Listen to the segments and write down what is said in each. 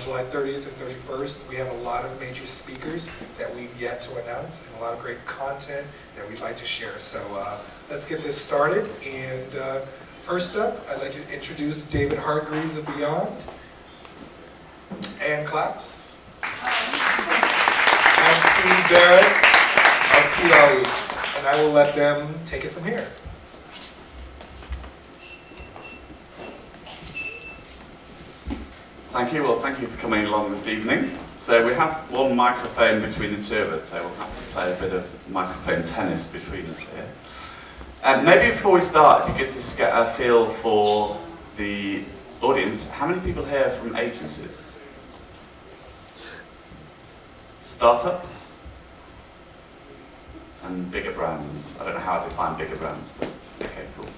July 30th and 31st. We have a lot of major speakers that we've yet to announce and a lot of great content that we'd like to share. So let's get this started. And first up, I'd like to introduce David Hargreaves of Beyond. And claps. And Steve Barrett of PR Week. And I will let them take it from here. Thank you. Well, thank you for coming along this evening. So we have one microphone between the two of us, so we'll have to play a bit of microphone tennis between us here. Maybe before we start, it'd be good to get a feel for the audience. How many people here are from agencies? Startups? And bigger brands? I don't know how to define bigger brands, but okay, cool.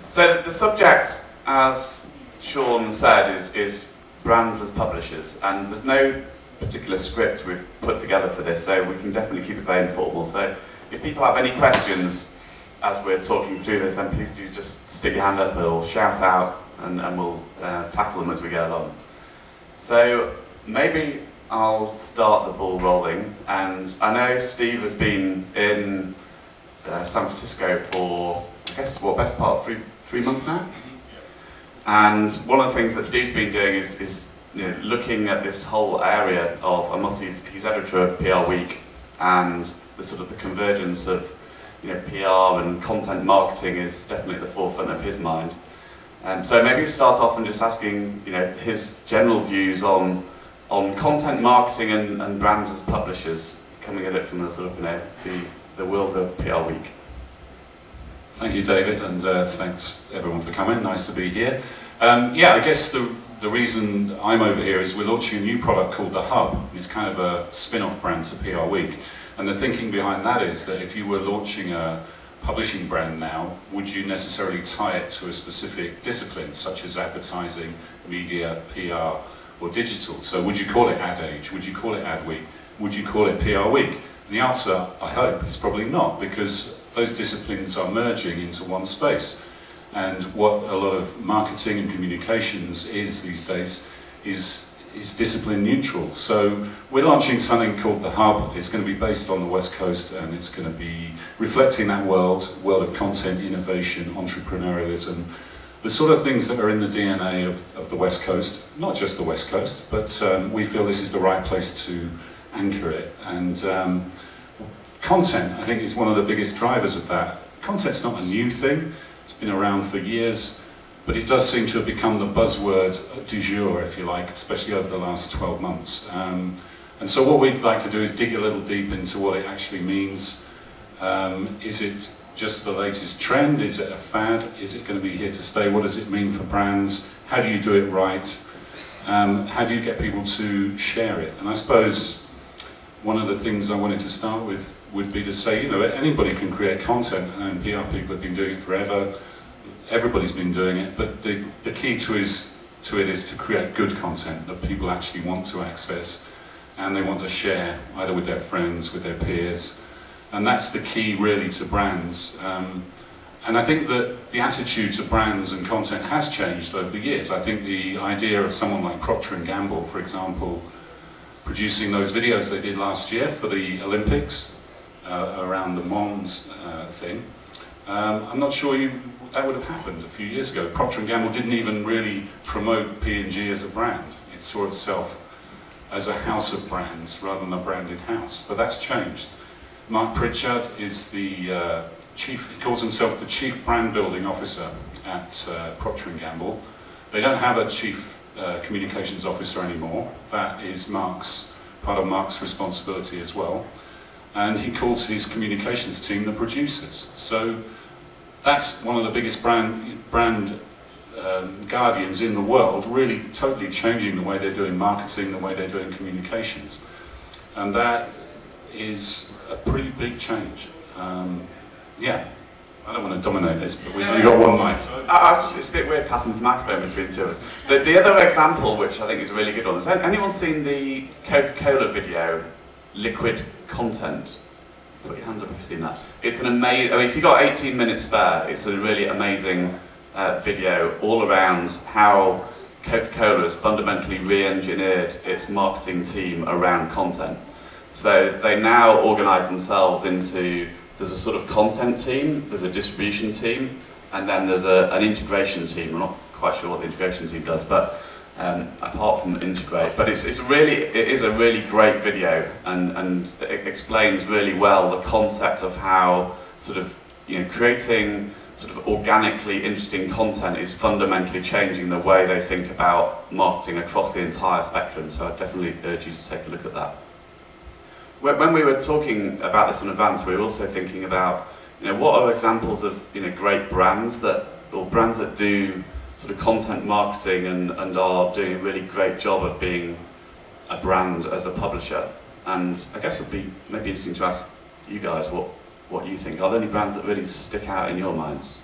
So the subject, as Sean said, is brands as publishers, and there's no particular script we've put together for this, so we can definitely keep it very informal. So if people have any questions as we're talking through this, then please do just stick your hand up or shout out, and we'll tackle them as we go along. So maybe I'll start the ball rolling, and I know Steve has been in San Francisco for, I guess, what, best part of three months now? And one of the things that Steve's been doing is you know, looking at this whole area of, he's editor of PR Week, and the sort of the convergence of PR and content marketing is definitely at the forefront of his mind. So maybe start off and just asking his general views on content marketing and brands as publishers, coming at it from the sort of the world of PR Week. Thank you, David, and thanks everyone for coming. Nice to be here. Yeah, I guess the reason I'm over here is we're launching a new product called The Hub. It's kind of a spin-off brand to PR Week. And the thinking behind that is that if you were launching a publishing brand now, would you necessarily tie it to a specific discipline, such as advertising, media, PR, or digital? So would you call it Ad Age? Would you call it Ad Week? Would you call it PR Week? And the answer, I hope, is probably not, because those disciplines are merging into one space. And what a lot of marketing and communications is these days is discipline neutral. So we're launching something called The Hub. It's going to be based on the West Coast, and it's going to be reflecting that world of content, innovation, entrepreneurialism, the sort of things that are in the DNA of the West Coast, not just the West Coast, but we feel this is the right place to anchor it. And content, I think, is one of the biggest drivers of that. Content's not a new thing. It's been around for years, but it does seem to have become the buzzword du jour, if you like, especially over the last 12 months. And so what we'd like to do is dig a little deep into what it actually means. Is it just the latest trend? Is it a fad? Is it going to be here to stay? What does it mean for brands? How do you do it right? How do you get people to share it? And I suppose one of the things I wanted to start with would be to say, anybody can create content, and PR people have been doing it forever. Everybody's been doing it, but the key to it is to create good content that people actually want to access and they want to share, either with their friends, with their peers. And that's the key, really, to brands. And I think that the attitude to brands and content has changed over the years. I think the idea of someone like Procter & Gamble, for example, producing those videos they did last year for the Olympics around the Mons thing. I'm not sure that would have happened a few years ago. Procter & Gamble didn't even really promote P&G as a brand. It saw itself as a house of brands rather than a branded house, but that's changed. Mark Pritchard is the he calls himself the Chief Brand Building Officer at Procter & Gamble. They don't have a Chief Communications Officer anymore. That is part of Mark's responsibility as well. And he calls his communications team the producers. So that's one of the biggest brand guardians in the world, really totally changing the way they're doing marketing, the way they're doing communications. And that is a pretty big change. Yeah, I don't want to dominate this, but we've only got one mic. So. It's a bit weird passing this microphone between the two of us. The other example, which I think is a really good one, has anyone seen the Coca-Cola video, Liquid Content? Put your hands up if you've seen that. It's an amazing, if you've got 18 minutes spare, it's a really amazing video all around how Coca-Cola has fundamentally re-engineered its marketing team around content. So they now organise themselves into, there's a sort of content team, there's a distribution team, and then there's an integration team. I'm not quite sure what the integration team does, but apart from integrate. But it is a really great video, and it explains really well the concept of how sort of, you know, creating sort of organically interesting content is fundamentally changing the way they think about marketing across the entire spectrum. So I definitely urge you to take a look at that. When we were talking about this in advance, we were also thinking about, you know, what are examples of, you know, great brands that, or brands that do sort of content marketing and are doing a really great job of being a brand as a publisher. And I guess it would be maybe interesting to ask you guys what you think. Are there any brands that really stick out in your minds?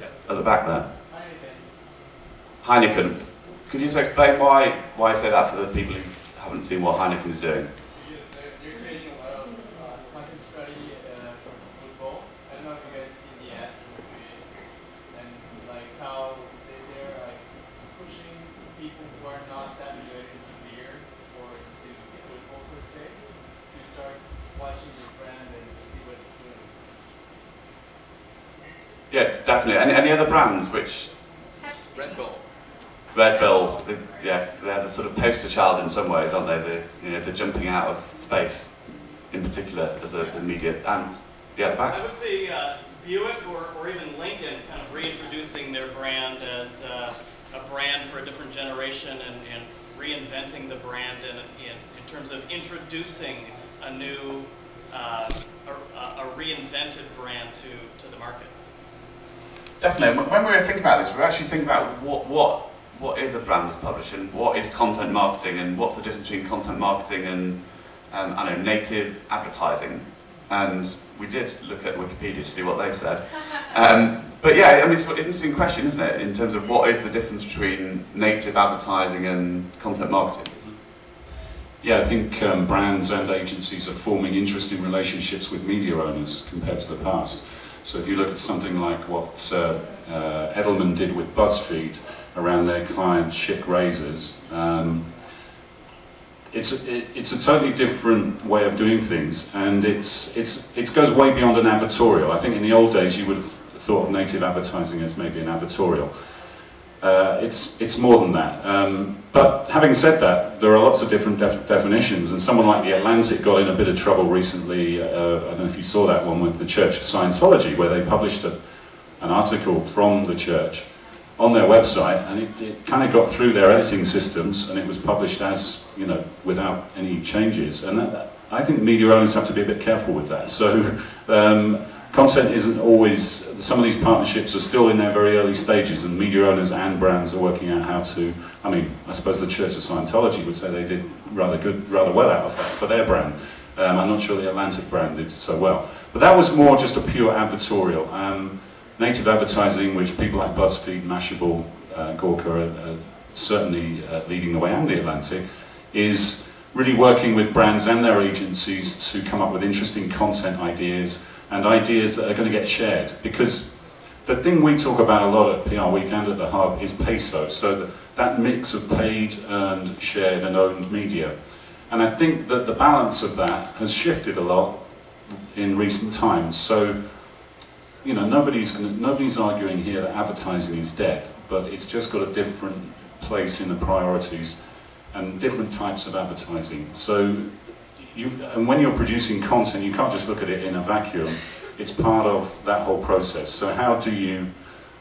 Yeah, at the back there. Heineken. Could you just explain why I say that for the people who haven't seen what Heineken is doing? Yes, they're creating a lot of content strategy for football. I don't know if you guys see the ads and like how they're like pushing people who are not that good into beer or into football per se to start watching this brand and see what it's doing. Yeah, definitely. Any other brands which? Red Bull. Red Bull, yeah, they're the sort of poster child in some ways, aren't they? The jumping out of space, in particular, as a media. And yeah, the back. I would say Buick or even Lincoln kind of reintroducing their brand as a brand for a different generation and reinventing the brand in terms of introducing a new, a reinvented brand to the market. Definitely. When we were thinking about this, we were actually thinking about what is a brand as publishing, what is content marketing, and what's the difference between content marketing and I don't know, native advertising. And we did look at Wikipedia to see what they said. But yeah, I mean, it's an interesting question, isn't it, in terms of what is the difference between native advertising and content marketing? Yeah, I think brands and agencies are forming interesting relationships with media owners compared to the past. So if you look at something like what Edelman did with BuzzFeed around their client Schick razors, it's a totally different way of doing things, and it goes way beyond an advertorial. I think in the old days you would have thought of native advertising as maybe an advertorial. It's more than that. But having said that, there are lots of different definitions, and someone like The Atlantic got in a bit of trouble recently. I don't know if you saw that one with the Church of Scientology, where they published an article from the church on their website, and it kind of got through their editing systems, and it was published as, you know, without any changes. And I think media owners have to be a bit careful with that. So content isn't always, some of these partnerships are still in their very early stages, and media owners and brands are working out how to, I mean, I suppose the Church of Scientology would say they did rather well out of that for their brand. I'm not sure the Atlantic brand did so well. But that was more just a pure advertorial. Native advertising, which people like BuzzFeed, Mashable, Gawker are certainly leading the way, and the Atlantic, is really working with brands and their agencies to come up with interesting content ideas and ideas that are going to get shared. Because the thing we talk about a lot at PR Week and at the Hub is peso, so that mix of paid, earned, shared and owned media. And I think that the balance of that has shifted a lot in recent times. So, you know, nobody's arguing here that advertising is dead, but it's just got a different place in the priorities and different types of advertising. So, and when you're producing content, you can't just look at it in a vacuum. It's part of that whole process. So how do you,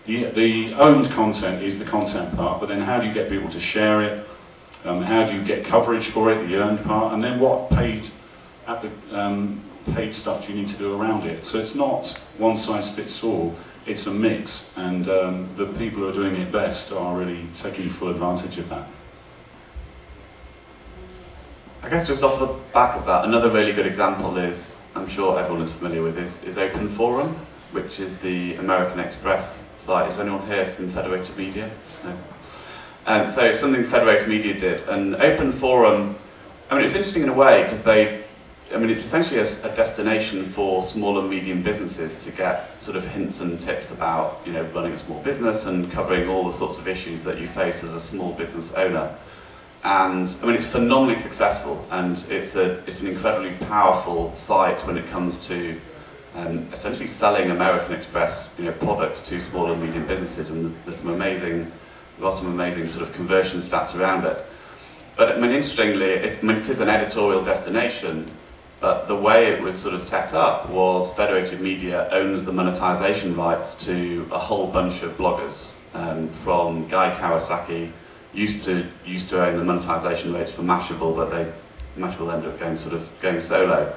the owned content is the content part, but then how do you get people to share it? How do you get coverage for it, the earned part? And then what paid stuff do you need to do around it? So it's not one size fits all, it's a mix, and the people who are doing it best are really taking full advantage of that. I guess just off the back of that, another really good example is, I'm sure everyone is familiar with, is Open Forum, which is the American Express site. Is anyone here from Federated Media? No. So something Federated Media did, and Open Forum, I mean, it's interesting in a way because I mean, it's essentially a destination for small and medium businesses to get sort of hints and tips about, you know, running a small business and covering all the sorts of issues that you face as a small business owner. And I mean, it's phenomenally successful, and it's an incredibly powerful site when it comes to essentially selling American Express, you know, products to small and medium businesses. And there's some amazing sort of conversion stats around it. But I mean, interestingly, it is an editorial destination. But the way it was sort of set up was Federated Media owns the monetization rights to a whole bunch of bloggers. From Guy Kawasaki used to own the monetization rates for Mashable, but Mashable ended up going solo.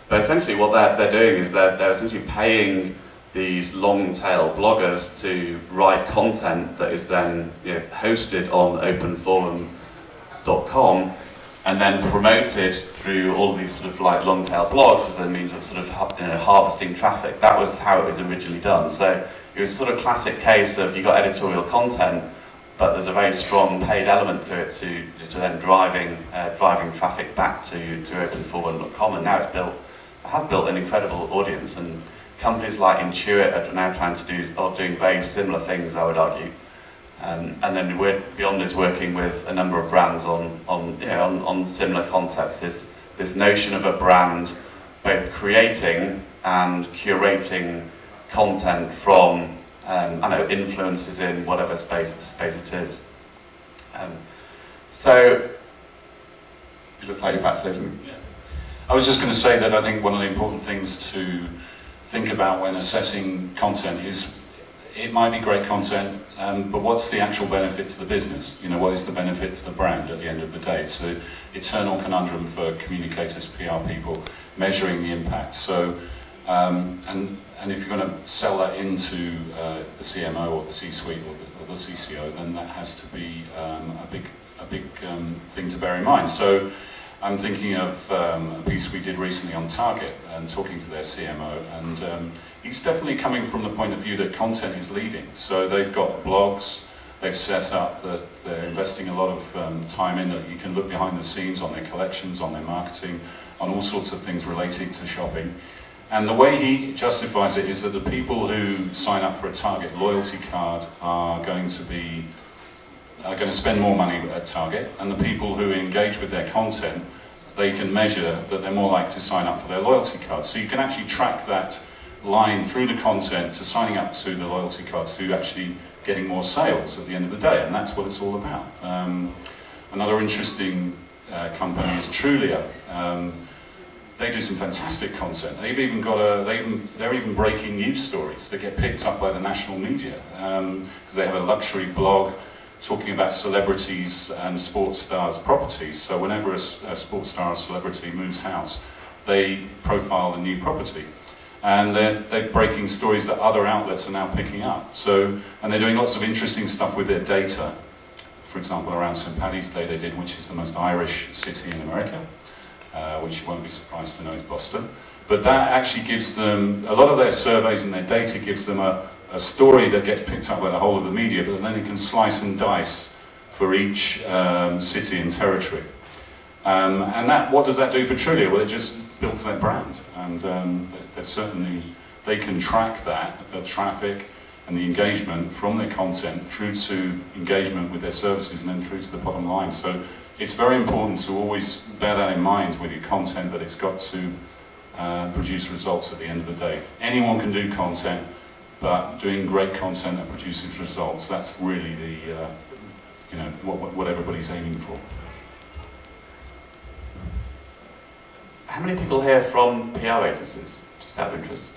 But essentially, what they're doing is they're essentially paying these long-tail bloggers to write content that is then, you know, hosted on openforum.com. And then promoted through all of these sort of like long-tail blogs as a means of sort of, you know, harvesting traffic. That was how it was originally done. So it was a sort of classic case of you got editorial content, but there's a very strong paid element to it to then driving traffic back to openforum.com. And now it has built an incredible audience. And companies like Intuit are now doing very similar things, I would argue. And then Beyond is working with a number of brands on similar concepts. This notion of a brand both creating and curating content from influences in whatever space it is. So it looks like you're back to this. Yeah. I was just going to say that I think one of the important things to think about when assessing content is it might be great content, but what's the actual benefit to the business? You know, what is the benefit to the brand at the end of the day? It's the eternal conundrum for communicators, PR people, measuring the impact. So, and if you're going to sell that into the CMO or the C-suite or the CCO, then that has to be a big thing to bear in mind. So, I'm thinking of a piece we did recently on Target and talking to their CMO, and he's definitely coming from the point of view that content is leading. So they've got blogs, they've set up that they're investing a lot of time in that you can look behind the scenes on their collections, on their marketing, on all sorts of things relating to shopping. And the way he justifies it is that the people who sign up for a Target loyalty card are going to spend more money at Target, and the people who engage with their content, they can measure that they're more likely to sign up for their loyalty card. So you can actually track that line through the content to signing up to the loyalty card to actually getting more sales at the end of the day, and that's what it's all about. Another interesting company is Trulia. They do some fantastic content. They've even got they're even breaking news stories that get picked up by the national media because they have a luxury blog talking about celebrities and sports stars' properties. So whenever a sports star or celebrity moves house, they profile the new property. And they're breaking stories that other outlets are now picking up. So, and they're doing lots of interesting stuff with their data. For example, around St. Paddy's Day they did, which is the most Irish city in America, which you won't be surprised to know is Boston. But that actually gives them, a lot of their surveys and their data gives them a story that gets picked up by the whole of the media, but then it can slice and dice for each city and territory. And what does that do for Trulia? Well, it just builds their brand, and they can track that, the traffic and the engagement from their content through to engagement with their services and then through to the bottom line. So it's very important to always bear that in mind with your content, that it's got to produce results at the end of the day. Anyone can do content, but doing great content that produces results, that's really the what everybody's aiming for. How many people here from PR agencies, just out of interest?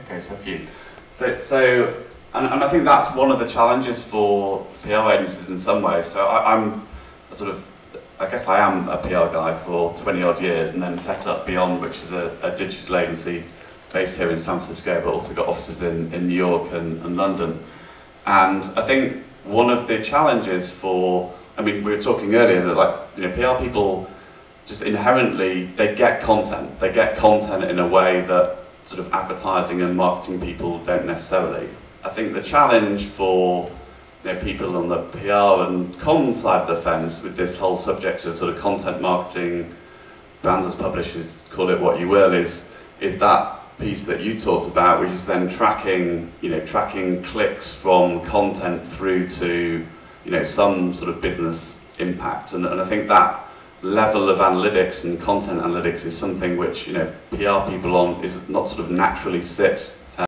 Okay, so a few. So and I think that's one of the challenges for PR agencies in some ways. So I guess I am a PR guy for 20 odd years, and then set up Beyond, which is a digital agency based here in San Francisco, but also got offices in New York and London. And I think one of the challenges we were talking earlier that PR people, just inherently, they get content in a way that sort of advertising and marketing people don't necessarily. I think the challenge for people on the PR and comms side of the fence with this whole subject of sort of content marketing brands as publishers, call it what you will, is that piece that you talked about, which is then tracking, tracking clicks from content through to, some sort of business impact. And I think that level of analytics and content analytics is something which, PR people is not sort of naturally sit